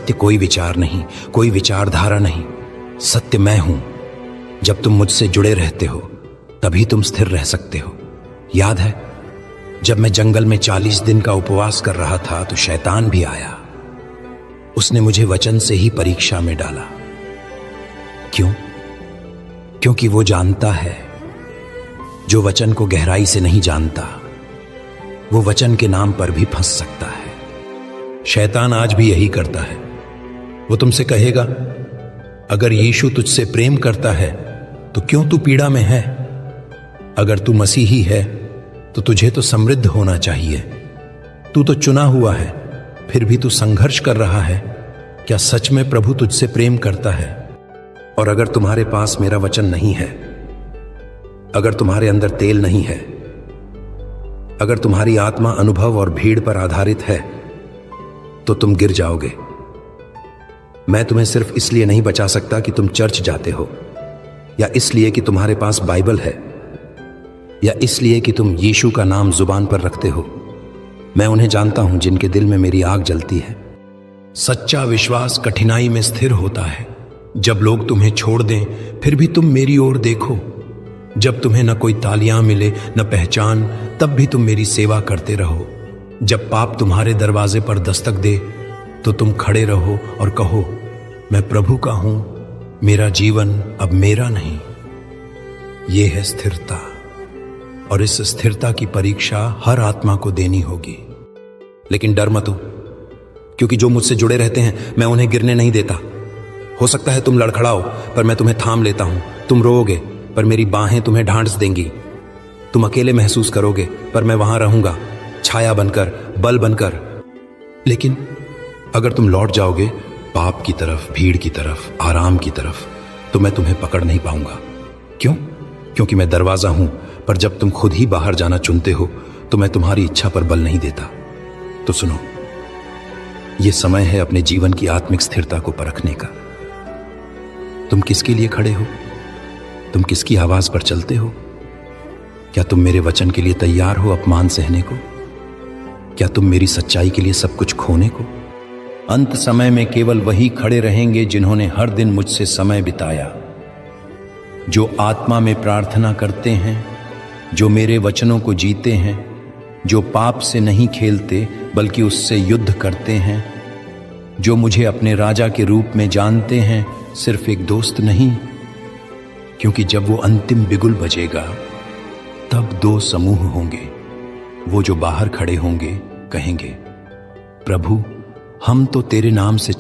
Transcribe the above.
सत्य कोई विचार नहीं, कोई विचारधारा नहीं। सत्य मैं हूं। जब तुम मुझसे जुड़े रहते हो तभी तुम स्थिर रह सकते हो। याद है जब मैं जंगल में 40 दिन का उपवास कर रहा था तो शैतान भी आया। उसने मुझे वचन से ही परीक्षा में डाला। क्यों? क्योंकि वो जानता है जो वचन को गहराई से नहीं जानता वो वचन के नाम पर भी फंस सकता है। शैतान आज भी यही करता है। वो तुमसे कहेगा अगर यीशु तुझसे प्रेम करता है तो क्यों तू पीड़ा में है? अगर तू मसीही है तो तुझे तो समृद्ध होना चाहिए। तू तो चुना हुआ है, फिर भी तू संघर्ष कर रहा है। क्या सच में प्रभु तुझसे प्रेम करता है? और अगर तुम्हारे पास मेरा वचन नहीं है, अगर तुम्हारे अंदर तेल नहीं है, अगर तुम्हारी आत्मा अनुभव और भीड़ पर आधारित है, तो तुम गिर जाओगे। मैं तुम्हें सिर्फ इसलिए नहीं बचा सकता कि तुम चर्च जाते हो, या इसलिए कि तुम्हारे पास बाइबल है, या इसलिए कि तुम यीशु का नाम जुबान पर रखते हो। मैं उन्हें जानता हूं जिनके दिल में मेरी आग जलती है। सच्चा विश्वास कठिनाई में स्थिर होता है। जब लोग तुम्हें छोड़ दें फिर भी तुम मेरी ओर देखो। जब तुम्हें न कोई तालियां मिले न पहचान, तब भी तुम मेरी सेवा करते रहो। जब पाप तुम्हारे दरवाजे पर दस्तक दे तो तुम खड़े रहो और कहो मैं प्रभु का हूं, मेरा जीवन अब मेरा नहीं। यह है स्थिरता, और इस स्थिरता की परीक्षा हर आत्मा को देनी होगी। लेकिन डर मत हो, क्योंकि जो मुझसे जुड़े रहते हैं मैं उन्हें गिरने नहीं देता। हो सकता है तुम लड़खड़ाओ पर मैं तुम्हें थाम लेता हूं। तुम रोओगे पर मेरी बाहें तुम्हें ढांढस देंगी। तुम अकेले महसूस करोगे पर मैं वहां रहूंगा, छाया बनकर, बल बनकर। लेकिन अगर तुम लौट जाओगे पाप की तरफ, भीड़ की तरफ, आराम की तरफ, तो मैं तुम्हें पकड़ नहीं पाऊंगा। क्यों? क्योंकि मैं दरवाजा हूं, पर जब तुम खुद ही बाहर जाना चुनते हो तो मैं तुम्हारी इच्छा पर बल नहीं देता। तो सुनो, यह समय है अपने जीवन की आत्मिक स्थिरता को परखने का। तुम किसके लिए खड़े हो? तुम किसकी आवाज पर चलते हो? क्या तुम मेरे वचन के लिए तैयार हो अपमान सहने को? क्या तुम मेरी सच्चाई के लिए सब कुछ खोने को? अंत समय में केवल वही खड़े रहेंगे जिन्होंने हर दिन मुझसे समय बिताया, जो आत्मा में प्रार्थना करते हैं, जो मेरे वचनों को जीते हैं, जो पाप से नहीं खेलते बल्कि उससे युद्ध करते हैं, जो मुझे अपने राजा के रूप में जानते हैं, सिर्फ एक दोस्त नहीं। क्योंकि जब वो अंतिम बिगुल बजेगा तब 2 समूह होंगे। वो जो बाहर खड़े होंगे कहेंगे प्रभु हम तो तेरे नाम से